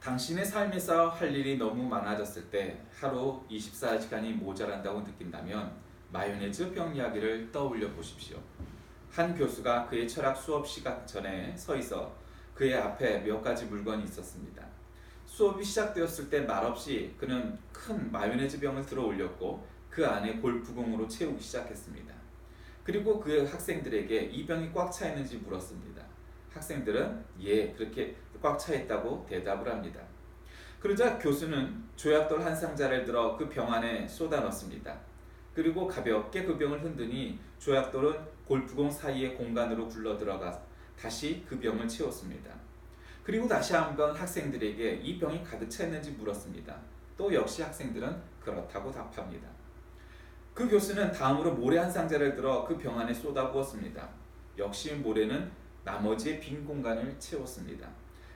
당신의 삶에서 할 일이 너무 많아졌을 때 하루 24시간이 모자란다고 느낀다면 마요네즈 병 이야기를 떠올려 보십시오. 한 교수가 그의 철학 수업 시간 전에 서 있어 그의 앞에 몇 가지 물건이 있었습니다. 수업이 시작되었을 때 말없이 그는 큰 마요네즈 병을 들어 올렸고 그 안에 골프공으로 채우기 시작했습니다. 그리고 그 학생들에게 이 병이 꽉 차 있는지 물었습니다. 학생들은 예, 그렇게 꽉 차 있다고 대답을 합니다. 그러자 교수는 조약돌 한 상자를 들어 그 병 안에 쏟아 넣습니다. 그리고 가볍게 그 병을 흔드니 조약돌은 골프공 사이의 공간으로 굴러 들어가 다시 그 병을 채웠습니다. 그리고 다시 한번 학생들에게 이 병이 가득 차 있는지 물었습니다. 또 역시 학생들은 그렇다고 답합니다. 그 교수는 다음으로 모래 한 상자를 들어 그 병 안에 쏟아 부었습니다. 역시 모래는 나머지의 빈 공간을 채웠습니다.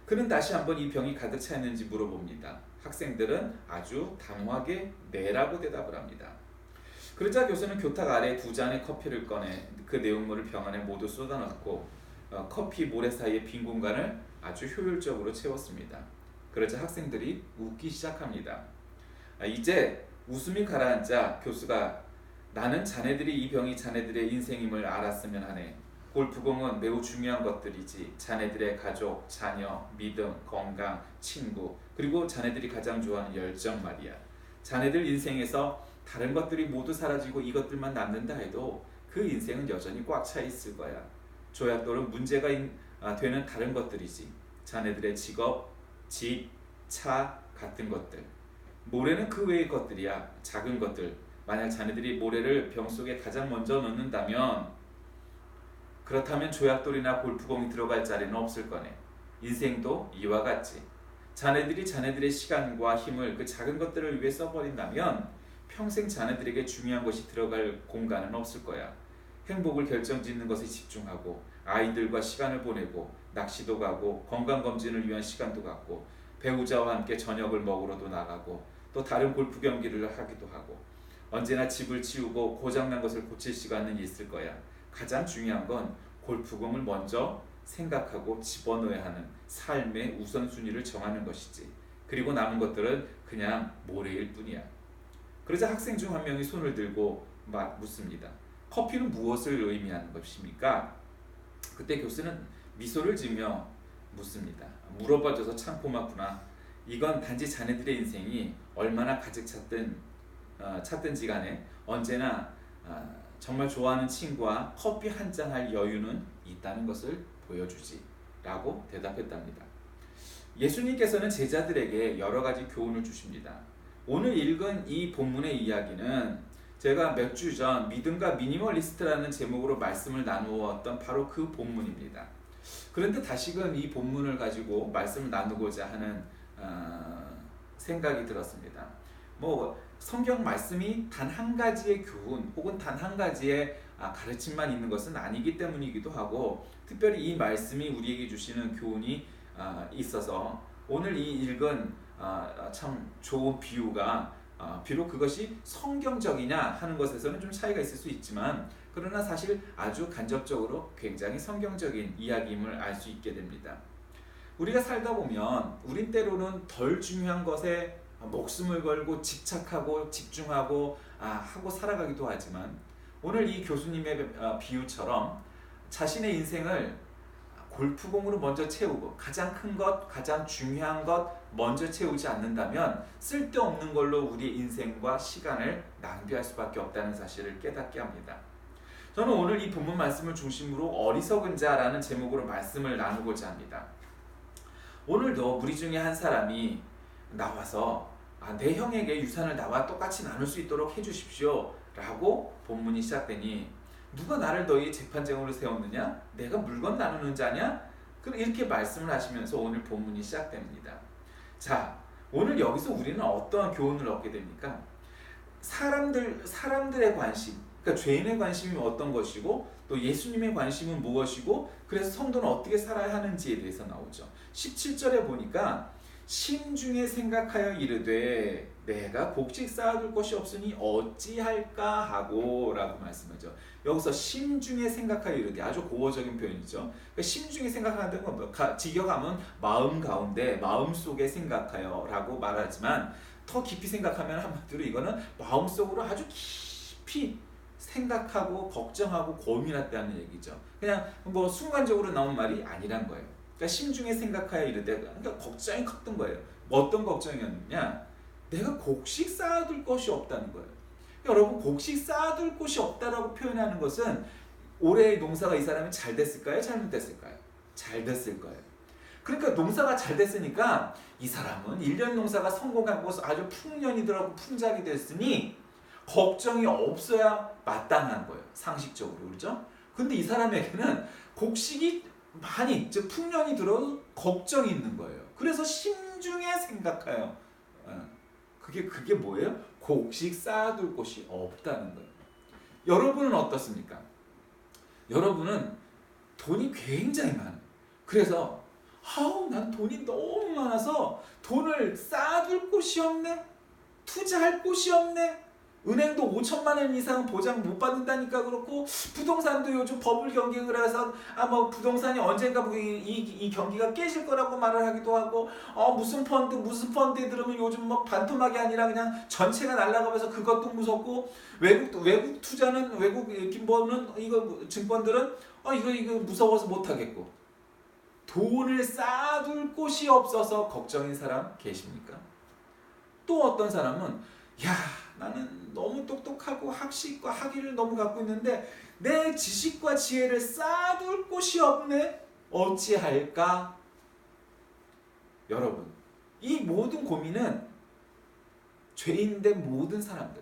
그는 다시 한번 이 병이 가득 차 있는지 물어봅니다. 학생들은 아주 단호하게 네라고 대답을 합니다. 그러자 교수는 교탁 아래 두 잔의 커피를 꺼내 그 내용물을 병 안에 모두 쏟아 넣고 커피 모래 사이의 빈 공간을 아주 효율적으로 채웠습니다. 그러자 학생들이 웃기 시작합니다. 이제 웃음이 가라앉자 교수가 나는 자네들이 이 병이 자네들의 인생임을 알았으면 하네. 골프공은 매우 중요한 것들이지. 자네들의 가족, 자녀, 믿음, 건강, 친구, 그리고 자네들이 가장 좋아하는 열정 말이야. 자네들 인생에서 다른 것들이 모두 사라지고 이것들만 남는다 해도 그 인생은 여전히 꽉 차 있을 거야. 조약돌은 문제가 되는 다른 것들이지. 자네들의 직업, 집, 차 같은 것들. 모래는 그 외의 것들이야. 작은 것들. 만약 자네들이 모래를 병 속에 가장 먼저 넣는다면 그렇다면 조약돌이나 골프공이 들어갈 자리는 없을 거네. 인생도 이와 같지. 자네들이 자네들의 시간과 힘을 그 작은 것들을 위해 써버린다면 평생 자네들에게 중요한 것이 들어갈 공간은 없을 거야. 행복을 결정짓는 것에 집중하고 아이들과 시간을 보내고 낚시도 가고 건강검진을 위한 시간도 갖고 배우자와 함께 저녁을 먹으러도 나가고 또 다른 골프 경기를 하기도 하고 언제나 집을 치우고 고장난 것을 고칠 시간은 있을 거야. 가장 중요한 건 골프공을 먼저 생각하고 집어넣어야 하는 삶의 우선순위를 정하는 것이지. 그리고 남은 것들은 그냥 모래일 뿐이야. 그러자 학생 중 한 명이 손을 들고 묻습니다. 커피는 무엇을 의미하는 것입니까? 그때 교수는 미소를 지으며 묻습니다. 물어봐줘서 참 고맙구나. 이건 단지 자네들의 인생이 얼마나 가득 찼든지 간에 언제나 정말 좋아하는 친구와 커피 한 잔 할 여유는 있다는 것을 보여주지 라고 대답했답니다. 예수님께서는 제자들에게 여러 가지 교훈을 주십니다. 오늘 읽은 이 본문의 이야기는 제가 몇 주 전 믿음과 미니멀리스트라는 제목으로 말씀을 나누었던 바로 그 본문입니다. 그런데 다시금 이 본문을 가지고 말씀을 나누고자 하는 생각이 들었습니다. 성경 말씀이 단 한 가지의 교훈 혹은 단 한 가지의 가르침만 있는 것은 아니기 때문이기도 하고 특별히 이 말씀이 우리에게 주시는 교훈이 있어서 오늘 이 읽은 참 좋은 비유가 비록 그것이 성경적이냐 하는 것에서는 좀 차이가 있을 수 있지만 그러나 사실 아주 간접적으로 굉장히 성경적인 이야기임을 알 수 있게 됩니다. 우리가 살다 보면 우린 때로는 덜 중요한 것에 목숨을 걸고 집착하고 집중하고 하고 살아가기도 하지만 오늘 이 교수님의 비유처럼 자신의 인생을 골프공으로 먼저 채우고 가장 큰 것, 가장 중요한 것 먼저 채우지 않는다면 쓸데없는 걸로 우리의 인생과 시간을 낭비할 수밖에 없다는 사실을 깨닫게 합니다. 저는 오늘 이 본문 말씀을 중심으로 어리석은 자라는 제목으로 말씀을 나누고자 합니다. 오늘도 우리 중에 한 사람이 나와서 내 형에게 유산을 나와 똑같이 나눌 수 있도록 해주십시오 라고 본문이 시작되니 누가 나를 너희 재판장으로 세웠느냐? 내가 물건 나누는 자냐? 이렇게 말씀을 하시면서 오늘 본문이 시작됩니다. 자, 오늘 여기서 우리는 어떠한 교훈을 얻게 됩니까? 사람들의 관심, 그러니까 죄인의 관심이 어떤 것이고 또 예수님의 관심은 무엇이고 그래서 성도는 어떻게 살아야 하는지에 대해서 나오죠. 17절에 보니까 심중에 생각하여 이르되 내가 곡식 쌓아둘 것이 없으니 어찌할까 하고 라고 말씀하죠. 여기서 심중에 생각하여 이르되 아주 고어적인 표현이죠. 그러니까 심중에 생각한다는 건 직역하면 마음 가운데 마음속에 생각하여 라고 말하지만 더 깊이 생각하면 한마디로 이거는 마음속으로 아주 깊이 생각하고 걱정하고 고민했다는 얘기죠. 그냥 뭐 순간적으로 나온 말이 아니란 거예요. 그러니까 심중에 생각하여 이르되 그러니까 걱정이 컸던 거예요. 어떤 걱정이었느냐? 내가 곡식 쌓아둘 것이 없다는 거예요. 여러분 곡식 쌓아둘 곳이 없다라고 표현하는 것은 올해 농사가 이 사람이 잘 됐을까요? 잘못됐을까요? 잘 됐을 거예요. 그러니까 농사가 잘 됐으니까 이 사람은 1년 농사가 성공하고 아주 풍년이 들어가고 풍작이 됐으니 걱정이 없어야 마땅한 거예요. 상식적으로 그렇죠? 근데 이 사람에게는 곡식이 많이 즉 풍년이 들어도 걱정이 있는 거예요. 그래서 심중에 생각해요. 그게 뭐예요? 곡식 쌓아둘 곳이 없다는 거예요. 여러분은 어떻습니까? 여러분은 돈이 굉장히 많아요. 그래서 난 돈이 너무 많아서 돈을 쌓아둘 곳이 없네? 투자할 곳이 없네? 은행도 5천만 원 이상 보장 못 받는다니까 그렇고 부동산도 요즘 버블 경기를 해서 뭐 부동산이 언젠가 이 경기가 깨질 거라고 말을 하기도 하고 무슨 펀드에 들으면 요즘 뭐 반토막이 아니라 그냥 전체가 날아가면서 그것도 무섭고 외국 투자는 외국 김보는 이거 증권들은 이거 무서워서 못 하겠고 돈을 쌓아둘 곳이 없어서 걱정인 사람 계십니까? 또 어떤 사람은 나는 너무 똑똑하고 학식과 학위를 너무 갖고 있는데 내 지식과 지혜를 쌓아둘 곳이 없네. 어찌할까? 여러분, 이 모든 고민은 죄인된 모든 사람들,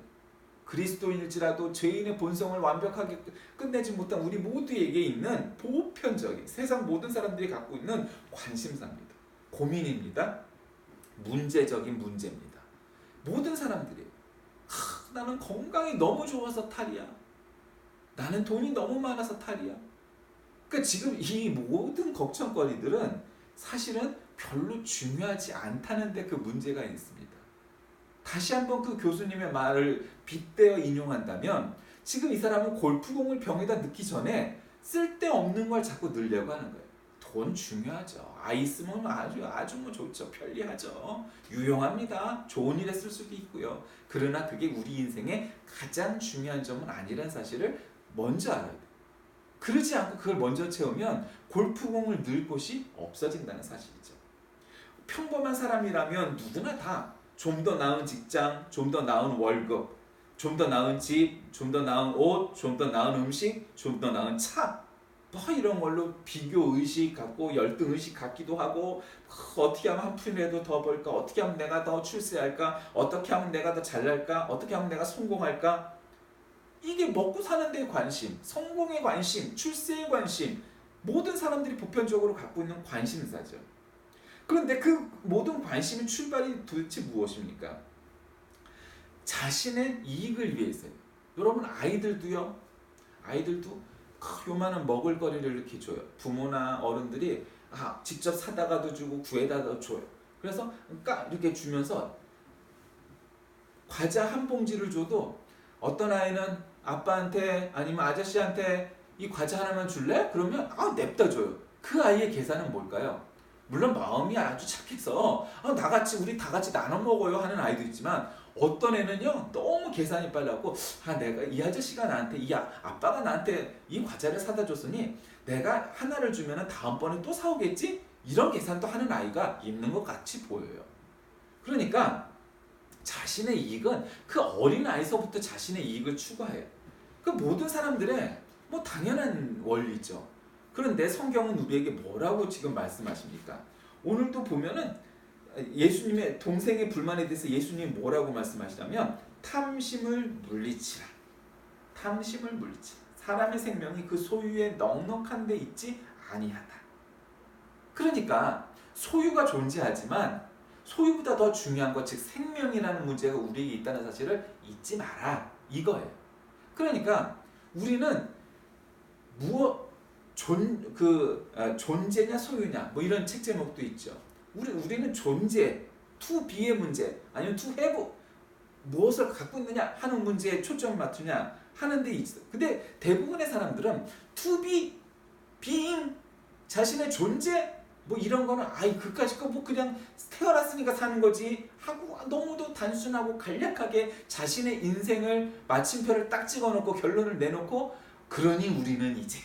그리스도인일지라도 죄인의 본성을 완벽하게 끝내지 못한 우리 모두에게 있는 보편적인 세상 모든 사람들이 갖고 있는 관심사입니다. 고민입니다. 문제적인 문제입니다. 모든 사람들이 나는 건강이 너무 좋아서 탈이야. 나는 돈이 너무 많아서 탈이야. 그러니까 지금 이 모든 걱정거리들은 사실은 별로 중요하지 않다는데 그 문제가 있습니다. 다시 한번 그 교수님의 말을 빗대어 인용한다면 지금 이 사람은 골프공을 병에다 넣기 전에 쓸데없는 걸 자꾸 넣으려고 하는 거예요. 돈 중요하죠. 아이 있으면 아주 뭐 좋죠. 편리하죠. 유용합니다. 좋은 일에 쓸 수도 있고요. 그러나 그게 우리 인생의 가장 중요한 점은 아니라는 사실을 먼저 알아야 돼요. 그러지 않고 그걸 먼저 채우면 골프공을 넣을 곳이 없어진다는 사실이죠. 평범한 사람이라면 누구나 다 좀 더 나은 직장, 좀 더 나은 월급, 좀 더 나은 집, 좀 더 나은 옷, 좀 더 나은 음식, 좀 더 나은 차 뭐 이런 걸로 비교의식 갖고 열등의식 갖기도 하고 어떻게 하면 한 푼이라도 더 벌까? 어떻게 하면 내가 더 출세할까? 어떻게 하면 내가 더 잘날까? 어떻게 하면 내가 성공할까? 이게 먹고 사는 데 관심, 성공에 관심, 출세에 관심 모든 사람들이 보편적으로 갖고 있는 관심사죠. 그런데 그 모든 관심의 출발이 도대체 무엇입니까? 자신의 이익을 위해서요. 여러분 아이들도 요만한 먹을거리를 이렇게 줘요. 부모나 어른들이 직접 사다가도 주고 구해다도 줘요. 그래서 이렇게 주면서 과자 한 봉지를 줘도 어떤 아이는 아빠한테 아니면 아저씨한테 이 과자 하나만 줄래? 그러면 냅다 줘요. 그 아이의 계산은 뭘까요? 물론 마음이 아주 착해서 우리 다 같이 나눠 먹어요 하는 아이도 있지만 어떤 애는요 너무 계산이 빨라고 내가 이 아저씨가 나한테 아빠가 나한테 이 과자를 사다 줬으니 내가 하나를 주면은 다음번에 또 사오겠지? 이런 계산도 하는 아이가 있는 것 같이 보여요. 그러니까 자신의 이익은 그 어린 아이서부터 자신의 이익을 추구해요. 그 모든 사람들의 뭐 당연한 원리죠. 그런데 성경은 우리에게 뭐라고 지금 말씀하십니까? 오늘도 보면은 예수님의 동생의 불만에 대해서 예수님이 뭐라고 말씀하시냐면 탐심을 물리치라. 탐심을 물리치라. 사람의 생명이 그 소유에 넉넉한 데 있지 아니하다. 그러니까 소유가 존재하지만 소유보다 더 중요한 것, 즉 생명이라는 문제가 우리에게 있다는 사실을 잊지 마라. 이거예요. 그러니까 우리는 존재냐 소유냐 뭐 이런 책 제목도 있죠. 우리는 존재, to be의 문제 아니면 to have 무엇을 갖고 있느냐 하는 문제에 초점을 맞추냐 하는 데 있어. 근데 대부분의 사람들은 to be, being, 자신의 존재 뭐 이런 거는 아이 그까짓 거 뭐 그냥 태어났으니까 사는 거지 하고 너무도 단순하고 간략하게 자신의 인생을 마침표를 딱 찍어놓고 결론을 내놓고 그러니 우리는 이제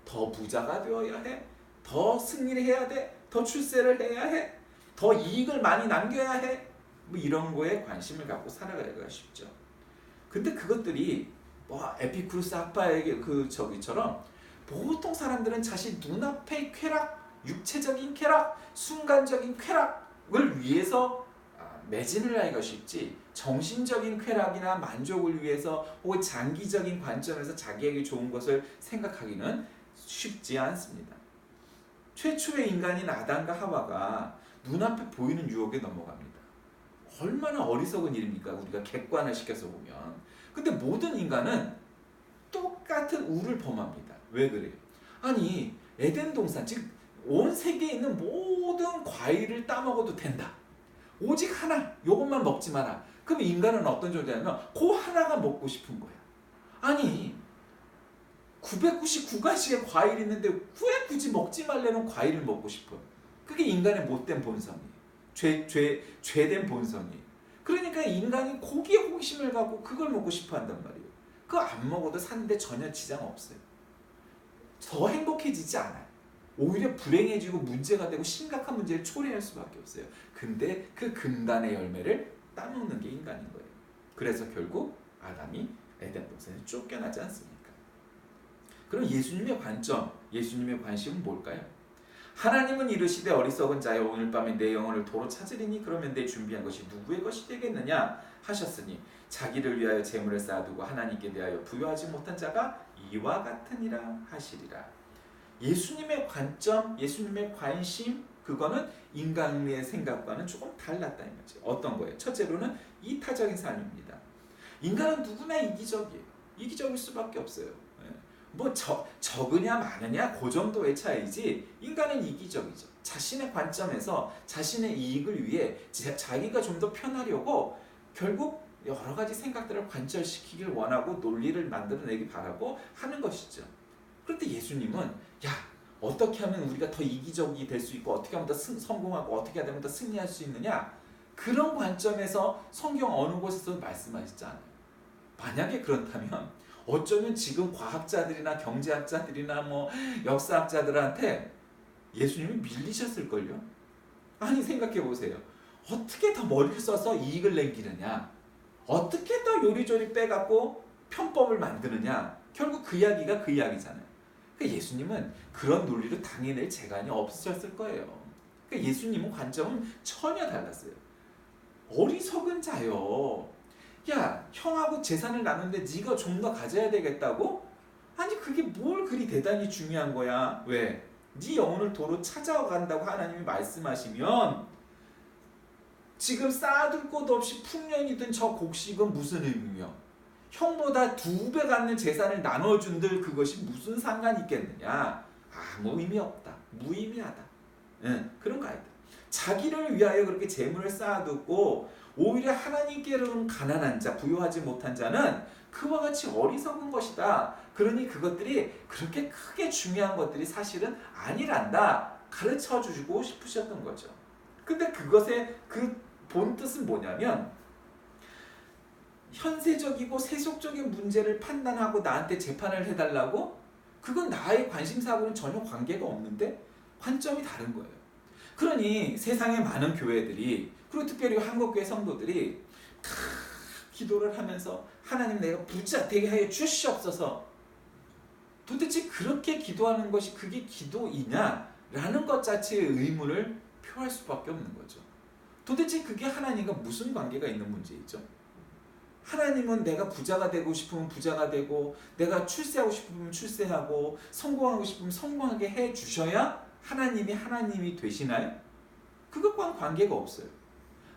더 부자가 되어야 해, 더 승리를 해야 돼, 더 출세를 해야 해, 더 이익을 많이 남겨야 해, 뭐 이런 거에 관심을 갖고 살아가기가 쉽죠. 근데 그것들이 뭐 에피쿠로스 학파의 그 저기처럼 보통 사람들은 자신 눈앞의 쾌락, 육체적인 쾌락, 순간적인 쾌락을 위해서 매진을 하기가 쉽지 정신적인 쾌락이나 만족을 위해서 혹은 장기적인 관점에서 자기에게 좋은 것을 생각하기는 쉽지 않습니다. 최초의 인간인 아담과 하와가 눈앞에 보이는 유혹에 넘어갑니다. 얼마나 어리석은 일입니까? 우리가 객관을 시켜서 보면. 근데 모든 인간은 똑같은 우를 범합니다. 왜 그래요? 아니 에덴 동산 즉 온 세계에 있는 모든 과일을 따먹어도 된다. 오직 하나 요것만 먹지 마라. 그럼 인간은 어떤 존재냐면 그 하나가 먹고 싶은 거야. 아니 999가지의 과일이 있는데 왜 굳이 먹지 말라는 과일을 먹고 싶어? 그게 인간의 못된 본성이에요. 죄된 본성이에요. 그러니까 인간이 고기에 호기심을 갖고 그걸 먹고 싶어 한단 말이에요. 그거 안 먹어도 사는데 전혀 지장 없어요. 더 행복해지지 않아요. 오히려 불행해지고 문제가 되고 심각한 문제를 초래할 수밖에 없어요. 근데 그 금단의 열매를 따먹는 게 인간인 거예요. 그래서 결국 아담이 에덴 동산에 쫓겨나지 않습니까? 그럼 예수님의 관점, 예수님의 관심은 뭘까요? 하나님은 이르시되 어리석은 자여 오늘 밤에 내 영혼을 도로 찾으리니 그러면 내 준비한 것이 누구의 것이 되겠느냐 하셨으니 자기를 위하여 재물을 쌓아두고 하나님께 대하여 부여하지 못한 자가 이와 같으니라 하시리라. 예수님의 관점, 예수님의 관심 그거는 인간의 생각과는 조금 달랐다는 거죠. 어떤 거예요? 첫째로는 이타적인 삶입니다. 인간은 누구나 이기적이에요. 이기적일 수밖에 없어요. 뭐 적으냐 많으냐 그 정도의 차이지 인간은 이기적이죠. 자신의 관점에서 자신의 이익을 위해 자기가 좀 더 편하려고 결국 여러 가지 생각들을 관철시키길 원하고 논리를 만들어내기 바라고 하는 것이죠. 그런데 예수님은 야 어떻게 하면 우리가 더 이기적이 될 수 있고 어떻게 하면 더 성공하고 어떻게 하면 더 승리할 수 있느냐 그런 관점에서 성경 어느 곳에서도 말씀하시지 않아요. 만약에 그렇다면 어쩌면 지금 과학자들이나 경제학자들이나 뭐 역사학자들한테 예수님이 밀리셨을걸요. 아니 생각해 보세요. 어떻게 더 머리를 써서 이익을 남기느냐 어떻게 더 요리조리 빼갖고 편법을 만드느냐 결국 그 이야기가 그 이야기잖아요. 그러니까 예수님은 그런 논리로 당해낼 재간이 없으셨을 거예요. 그러니까 예수님은 관점은 전혀 달랐어요. 어리석은 자요. 야 형하고 재산을 나누는데 네가 좀 더 가져야 되겠다고? 아니 그게 뭘 그리 대단히 중요한 거야. 왜? 네 영혼을 도로 찾아간다고 하나님이 말씀하시면 지금 쌓아둘 곳 없이 풍년이 든 저 곡식은 무슨 의미며 형보다 2배 갖는 재산을 나눠준들 그것이 무슨 상관이 있겠느냐. 아무 의미 없다. 무의미하다. 그런 거 아니다. 자기를 위하여 그렇게 재물을 쌓아두고 오히려 하나님께로는 가난한 자, 부유하지 못한 자는 그와 같이 어리석은 것이다. 그러니 그것들이 그렇게 크게 중요한 것들이 사실은 아니란다. 가르쳐주고 싶으셨던 거죠. 근데 그것의 그 본뜻은 뭐냐면 현세적이고 세속적인 문제를 판단하고 나한테 재판을 해달라고? 그건 나의 관심사하고는 전혀 관계가 없는데 관점이 다른 거예요. 그러니 세상의 많은 교회들이 그리고 특별히 한국교회 성도들이 기도를 하면서 하나님 내가 부자 되게 하여 주시옵소서 도대체 그렇게 기도하는 것이 그게 기도이냐? 라는 것 자체의 의문을 표할 수밖에 없는 거죠. 도대체 그게 하나님과 무슨 관계가 있는 문제이죠? 하나님은 내가 부자가 되고 싶으면 부자가 되고 내가 출세하고 싶으면 출세하고 성공하고 싶으면 성공하게 해주셔야 하나님이 되시나요? 그것과는 관계가 없어요.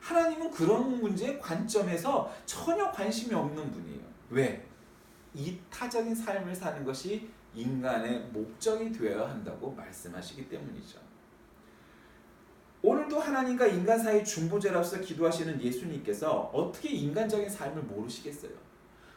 하나님은 그런 문제의 관점에서 전혀 관심이 없는 분이에요. 왜? 이타적인 삶을 사는 것이 인간의 목적이 되어야 한다고 말씀하시기 때문이죠. 오늘 지금도 하나님과 인간 사이 중보자로서 기도하시는 예수님께서 어떻게 인간적인 삶을 모르시겠어요?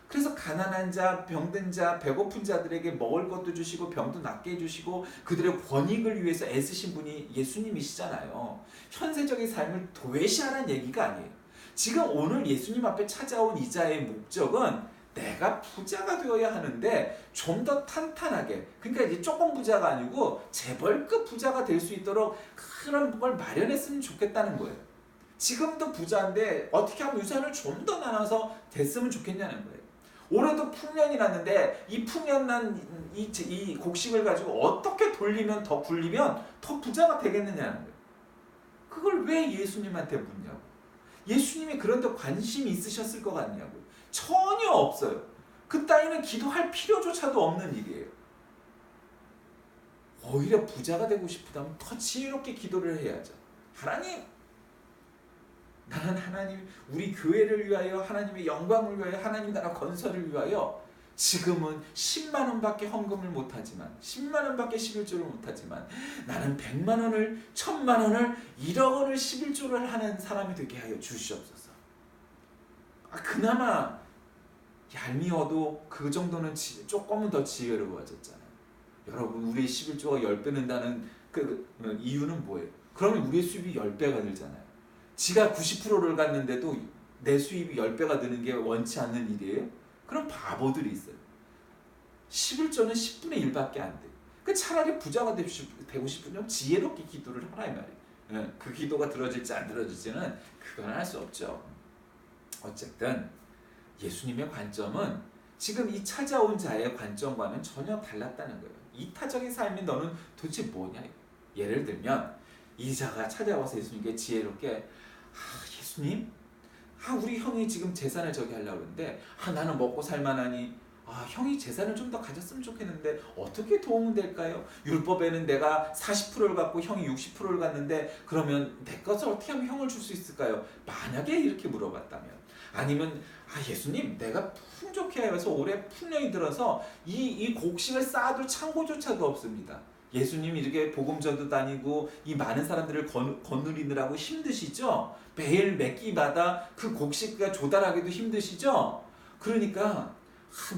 그래서 가난한 자, 병든 자, 배고픈 자들에게 먹을 것도 주시고 병도 낫게 해주시고 그들의 권익을 위해서 애쓰신 분이 예수님이시잖아요. 현세적인 삶을 도외시하는 얘기가 아니에요. 지금 오늘 예수님 앞에 찾아온 이자의 목적은 내가 부자가 되어야 하는데 좀 더 탄탄하게, 그러니까 이제 조금 부자가 아니고 재벌급 부자가 될 수 있도록 그런 걸 마련했으면 좋겠다는 거예요. 지금도 부자인데 어떻게 하면 유산을 좀 더 나눠서 됐으면 좋겠냐는 거예요. 올해도 풍년이 났는데 이 풍년 난 이 곡식을 가지고 어떻게 돌리면 더 굴리면 더 부자가 되겠느냐는 거예요. 그걸 왜 예수님한테 묻냐고. 예수님이 그런 데 관심이 있으셨을 것 같냐고. 전혀 없어요. 그 따위는 기도할 필요조차도 없는 일이에요. 오히려 부자가 되고 싶다면 더 지혜롭게 기도를 해야죠. 하나님, 나는 하나님, 우리 교회를 위하여, 하나님의 영광을 위하여, 하나님 나라 건설을 위하여 지금은 10만 원밖에 헌금을 못하지만, 10만 원밖에 11조를 못하지만 나는 100만 원을, 1000만 원을, 1억 원을 11조를 하는 사람이 되게 하여 주시옵소서. 그나마 얄미워도 그 정도는 조금은 더 지혜로워졌잖아요. 여러분, 우리의 11조가 10배 는다는 그 이유는 뭐예요? 그러면 우리의 수입이 10배가 늘잖아요. 지가 90%를 갔는데도 내 수입이 10배가 느는 게 원치 않는 일이에요? 그럼 바보들이 있어요. 11조는 10분의 1밖에 안 돼. 그 차라리 부자가 되고 싶으면 지혜롭게 기도를 하라 이 말이에요. 그 기도가 들어질지 안 들어질지는 그건 알 수 없죠. 어쨌든 예수님의 관점은 지금 이 찾아온 자의 관점과는 전혀 달랐다는 거예요. 이타적인 삶이 너는 도대체 뭐냐. 예를 들면 이 자가 찾아와서 예수님께 지혜롭게, 예수님, 우리 형이 지금 재산을 저기 하려고 그러는데 나는 먹고 살만하니 형이 재산을 좀 더 가졌으면 좋겠는데 어떻게 도움은 될까요? 율법에는 내가 40%를 갖고 형이 60%를 갖는데 그러면 내 것을 어떻게 하면 형을 줄 수 있을까요? 만약에 이렇게 물어봤다면, 아니면 예수님, 내가 풍족해 해서 올해 풍년이 들어서 이 곡식을 쌓아둘 창고조차도 없습니다. 예수님이 이렇게 복음전도 다니고 이 많은 사람들을 거느리느라고 힘드시죠? 매일 몇 끼마다 그 곡식과 조달하기도 힘드시죠? 그러니까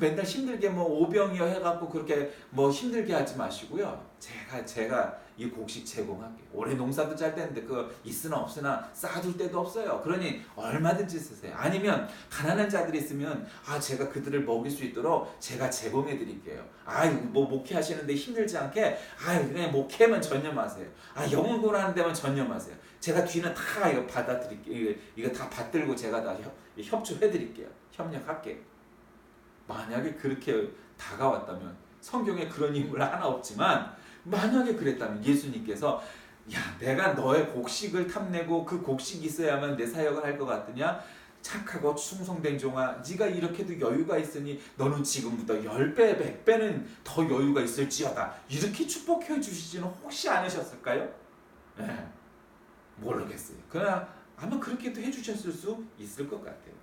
맨날 힘들게 오병이어 해갖고 그렇게 힘들게 하지 마시고요. 제가 이 곡식 제공할게요. 올해 농사도 잘 됐는데 그 있으나 없으나 쌓아둘 데도 없어요. 그러니 얼마든지 쓰세요. 아니면 가난한 자들이 있으면 제가 그들을 먹일 수 있도록 제가 제공해 드릴게요. 목회하시는데 힘들지 않게 그냥 목회만 전념하세요. 영혼구원 하는 데만 전념하세요. 제가 뒤는 다 이거 받아드릴게요. 이거 다 받들고 제가 다 협조해 드릴게요. 협력할게요. 만약에 그렇게 다가왔다면, 성경에 그런 인물 하나 없지만 만약에 그랬다면 예수님께서 내가 너의 곡식을 탐내고 그 곡식이 있어야만 내 사역을 할 것 같으냐? 착하고 충성된 종아, 네가 이렇게도 여유가 있으니 너는 지금부터 10배, 100배는 더 여유가 있을지어다. 이렇게 축복해 주시지는 혹시 않으셨을까요? 네, 모르겠어요. 그러나 아마 그렇게도 해주셨을 수 있을 것 같아요.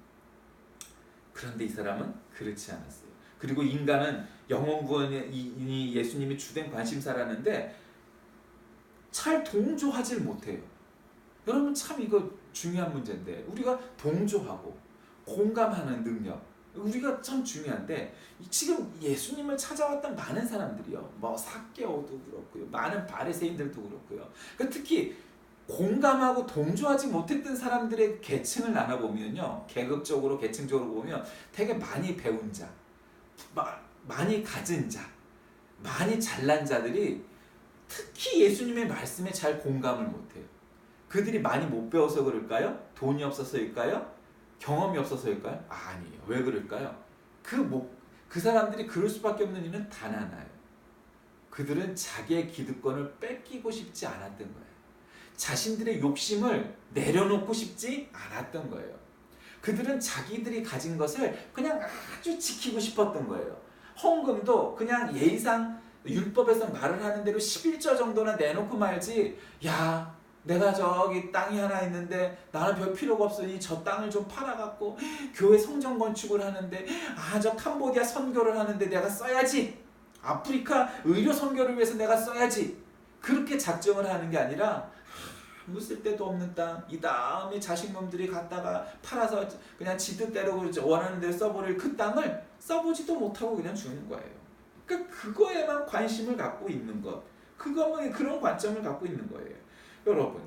그런데 이 사람은 그렇지 않았어요. 그리고 인간은 영혼구원이 예수님이 주된 관심사라는데 잘 동조하질 못해요. 여러분, 참 이거 중요한 문제인데, 우리가 동조하고 공감하는 능력, 우리가 참 중요한데, 지금 예수님을 찾아왔던 많은 사람들이요, 삭개오도 그렇고요, 많은 바리새인들도 그렇고요, 특히 공감하고 동조하지 못했던 사람들의 계층을 나눠보면요, 계급적으로 계층적으로 보면 되게 많이 배운 자, 많이 가진 자, 많이 잘난 자들이 특히 예수님의 말씀에 잘 공감을 못해요. 그들이 많이 못 배워서 그럴까요? 돈이 없어서일까요? 경험이 없어서일까요? 아니에요. 왜 그럴까요? 그 사람들이 그럴 수밖에 없는 이유는 단 하나예요. 그들은 자기의 기득권을 뺏기고 싶지 않았던 거예요. 자신들의 욕심을 내려놓고 싶지 않았던 거예요. 그들은 자기들이 가진 것을 그냥 아주 지키고 싶었던 거예요. 헌금도 그냥 예의상 율법에서 말을 하는 대로 11조 정도는 내놓고 말지, 내가 저기 땅이 하나 있는데 나는 별 필요가 없으니 저 땅을 좀 팔아갖고 교회 성전 건축을 하는데, 저 캄보디아 선교를 하는데 내가 써야지, 아프리카 의료 선교를 위해서 내가 써야지, 그렇게 작정을 하는 게 아니라 아무 쓸데도 없는 땅, 이 다음에 자식놈들이 갖다가 팔아서 그냥 지들대로 원하는 대로 써버릴 그 땅을 써보지도 못하고 그냥 주는 거예요. 그러니까 그거에만 관심을 갖고 있는 것, 그거만 그런 관점을 갖고 있는 거예요. 여러분,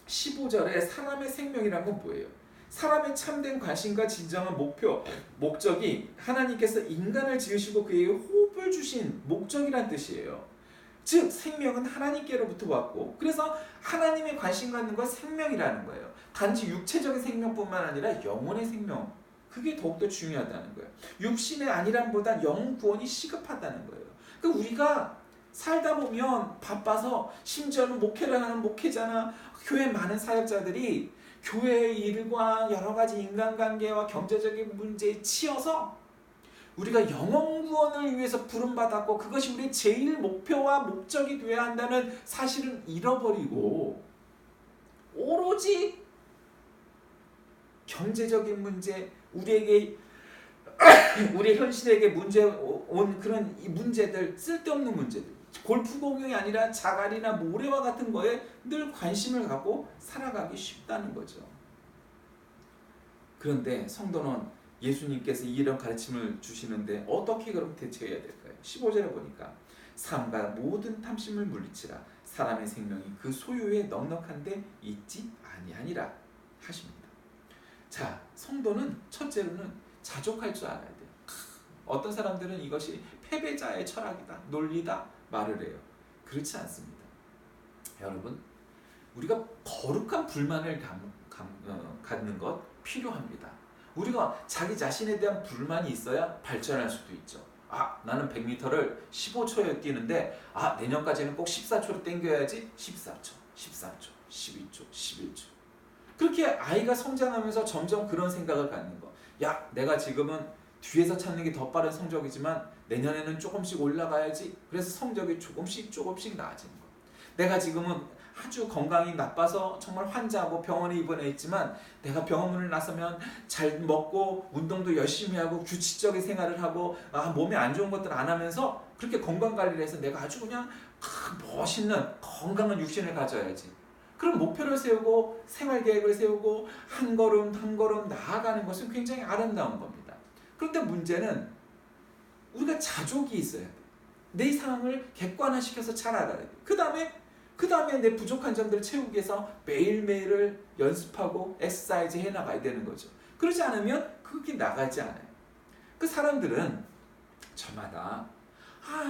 15절에 사람의 생명이란 건 뭐예요? 사람의 참된 관심과 진정한 목적이 하나님께서 인간을 지으시고 그에게 호흡을 주신 목적이란 뜻이에요. 즉 생명은 하나님께로부터 왔고, 그래서 하나님의 관심 갖는 건 생명이라는 거예요. 단지 육체적인 생명뿐만 아니라 영혼의 생명, 그게 더욱더 중요하다는 거예요. 육신의 안일함보단 영혼 구원이 시급하다는 거예요. 그러니까 우리가 살다 보면 바빠서, 심지어는 목회를 하는 목회자나 교회 많은 사역자들이 교회의 일과 여러 가지 인간관계와 경제적인 문제에 치여서 우리가 영혼 구원을 위해서 부름받았고 그것이 우리의 제일 목표와 목적이 되어야 한다는 사실을 잃어버리고 오로지 경제적인 문제, 우리에게 우리 현실에게 문제 온 그런 이 문제들, 쓸데없는 문제들, 골프 공용이 아니라 자갈이나 모래와 같은 거에 늘 관심을 갖고 살아가기 쉽다는 거죠. 그런데 성도는 예수님께서 이런 가르침을 주시는데 어떻게 그럼 대처해야 될까요? 15절에 보니까 삶과 모든 탐심을 물리치라. 사람의 생명이 그 소유에 넉넉한데 있지 아니하니라 하십니다. 자, 성도는 첫째로는 자족할 줄 알아야 돼요. 어떤 사람들은 이것이 패배자의 철학이다, 논리다 말을 해요. 그렇지 않습니다. 여러분, 우리가 거룩한 불만을 갖는 것 필요합니다. 우리가 자기 자신에 대한 불만이 있어야 발전할 수도 있죠. 나는 100m를 15초에 뛰는데 내년까지는 꼭 14초로 땡겨야지. 14초, 13초, 12초, 11초. 그렇게 아이가 성장하면서 점점 그런 생각을 갖는 거. 내가 지금은 뒤에서 찾는 게 더 빠른 성적이지만 내년에는 조금씩 올라가야지. 그래서 성적이 조금씩 나아지는 거. 내가 지금은 아주 건강이 나빠서 정말 환자하고 병원에 입원해 있지만 내가 병원문을 나서면 잘 먹고 운동도 열심히 하고 규칙적인 생활을 하고 몸에 안 좋은 것들 안 하면서 그렇게 건강관리를 해서 내가 아주 그냥 멋있는 건강한 육신을 가져야지. 그런 목표를 세우고 생활계획을 세우고 한 걸음 한 걸음 나아가는 것은 굉장히 아름다운 겁니다. 그런데 문제는 우리가 자족이 있어야 돼. 내 상황을 객관화시켜서 잘 알아야 돼. 그 다음에 내 부족한 점들을 채우기 위해서 매일매일을 연습하고 엑서사이즈 해나가야 되는 거죠. 그러지 않으면 그게 나가지 않아요. 그 사람들은 저마다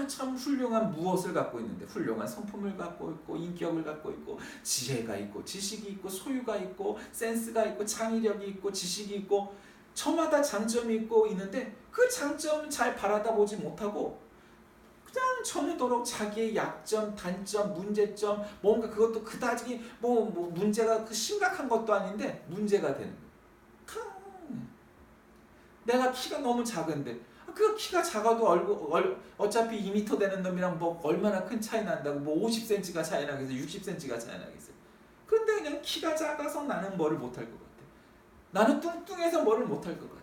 참 훌륭한 무엇을 갖고 있는데, 훌륭한 성품을 갖고 있고 인격을 갖고 있고 지혜가 있고 지식이 있고 소유가 있고 센스가 있고 창의력이 있고 지식이 있고 저마다 장점이 있고 있는데 그 장점은 잘 바라다 보지 못하고 그냥 전에도록 자기의 약점, 단점, 문제점, 뭔가 그것도 그다지 문제가 심각한 것도 아닌데 문제가 되는 거예요. 내가 키가 너무 작은데 그 키가 작아도 어차피 2m 되는 놈이랑 얼마나 큰 차이 난다고 50cm가 차이 나겠어요? 60cm가 차이 나겠어요? 그런데 그냥 키가 작아서 나는 뭐를 못할 것 같아. 나는 뚱뚱해서 뭐를 못할 것 같아.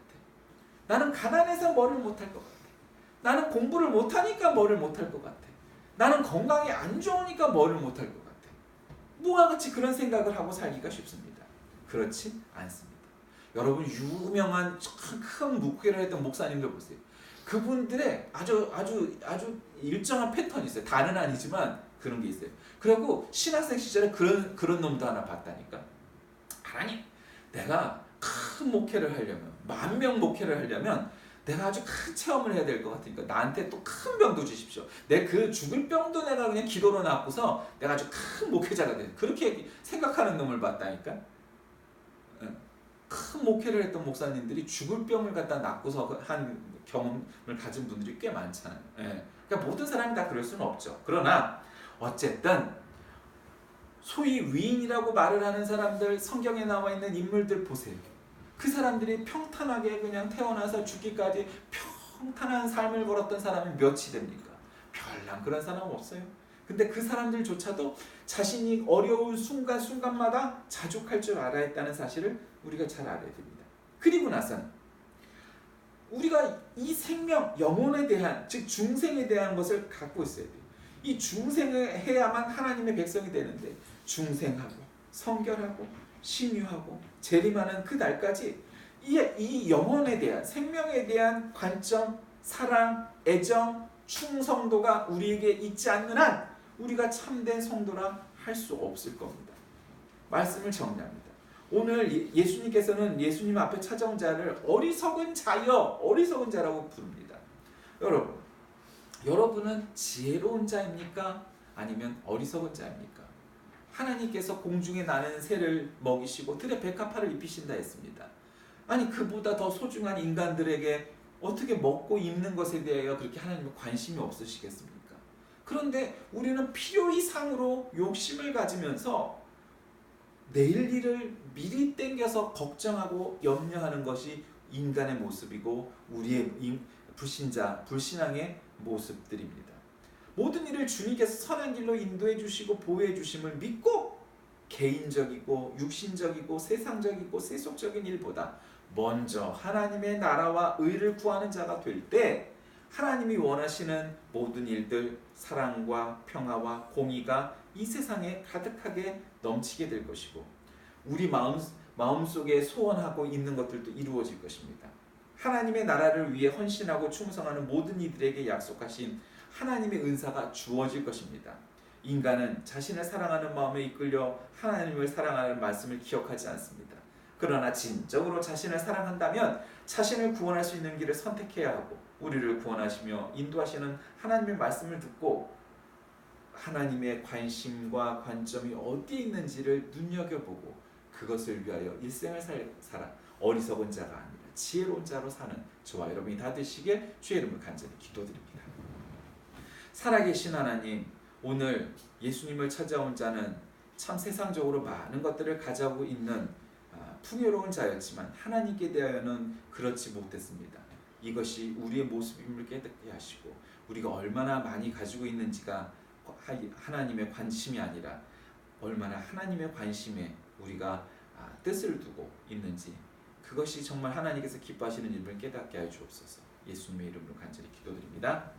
나는 가난해서 뭐를 못할 것 같아. 나는 공부를 못하니까 뭐를 못할 것 같아. 나는 건강이 안 좋으니까 뭐를 못할 것 같아. 뭐와 같이 그런 생각을 하고 살기가 쉽습니다. 그렇지 않습니다. 여러분, 유명한 큰 목회를 했던 목사님들 보세요. 그분들의 아주 일정한 패턴이 있어요. 다는 아니지만 그런 게 있어요. 그리고 신학생 시절에 그런 놈도 하나 봤다니까. 하나님, 내가 큰 목회를 하려면, 10,000명 목회를 하려면 내가 아주 큰 체험을 해야 될 것 같으니까 나한테 또 큰 병도 주십시오. 내 그 죽을 병도 내가 그냥 기도로 낫고서 내가 아주 큰 목회자가 돼. 그렇게 생각하는 놈을 봤다니까. 큰 목회를 했던 목사님들이 죽을 병을 갖다 낫고서 한 경험을 가진 분들이 꽤 많잖아요. 그러니까 모든 사람이 다 그럴 수는 없죠. 그러나 어쨌든 소위 위인이라고 말을 하는 사람들, 성경에 나와 있는 인물들 보세요. 그 사람들이 평탄하게 그냥 태어나서 죽기까지 평탄한 삶을 걸었던 사람이 몇이 됩니까? 별랑 그런 사람 없어요. 근데 그 사람들조차도 자신이 어려운 순간순간마다 자족할 줄 알아야 했다는 사실을 우리가 잘 알아야 됩니다. 그리고 나서는 우리가 이 생명, 영혼에 대한, 즉 중생에 대한 것을 갖고 있어야 돼요. 이 중생을 해야만 하나님의 백성이 되는데 중생하고 성결하고 신유하고 재림하는 그 날까지 이 영혼에 대한 생명에 대한 관점, 사랑, 애정, 충성도가 우리에게 있지 않는 한 우리가 참된 성도라 할 수 없을 겁니다. 말씀을 정리합니다. 오늘 예수님께서는 예수님 앞에 찾아온 자를 어리석은 자라고 부릅니다. 여러분은 지혜로운 자입니까? 아니면 어리석은 자입니까? 하나님께서 공중에 나는 새를 먹이시고 들에 백합화를 입히신다 했습니다. 아니 그보다 더 소중한 인간들에게 어떻게 먹고 입는 것에 대하여 그렇게 하나님은 관심이 없으시겠습니까? 그런데 우리는 필요 이상으로 욕심을 가지면서 내일 일을 미리 땡겨서 걱정하고 염려하는 것이 인간의 모습이고 우리의 불신앙의 모습들입니다. 모든 일을 주님께서 선한 길로 인도해 주시고 보호해 주심을 믿고 개인적이고 육신적이고 세상적이고 세속적인 일보다 먼저 하나님의 나라와 의를 구하는 자가 될 때 하나님이 원하시는 모든 일들, 사랑과 평화와 공의가 이 세상에 가득하게 넘치게 될 것이고 우리 마음속에 소원하고 있는 것들도 이루어질 것입니다. 하나님의 나라를 위해 헌신하고 충성하는 모든 이들에게 약속하신 하나님의 은사가 주어질 것입니다. 인간은 자신을 사랑하는 마음에 이끌려 하나님을 사랑하는 말씀을 기억하지 않습니다. 그러나 진정으로 자신을 사랑한다면 자신을 구원할 수 있는 길을 선택해야 하고 우리를 구원하시며 인도하시는 하나님의 말씀을 듣고 하나님의 관심과 관점이 어디에 있는지를 눈여겨보고 그것을 위하여 일생을 살아 어리석은 자가 아니라 지혜로운 자로 사는 저와 여러분이 다 되시길 주의 이름으로 간절히 기도드립니다. 살아계신 하나님, 오늘 예수님을 찾아온 자는 참 세상적으로 많은 것들을 가지고 있는 풍요로운 자였지만 하나님께 대하여는 그렇지 못했습니다. 이것이 우리의 모습임을 깨닫게 하시고 우리가 얼마나 많이 가지고 있는지가 하나님의 관심이 아니라 얼마나 하나님의 관심에 우리가 뜻을 두고 있는지 그것이 정말 하나님께서 기뻐하시는 일을 깨닫게 하여 주옵소서. 예수님의 이름으로 간절히 기도드립니다.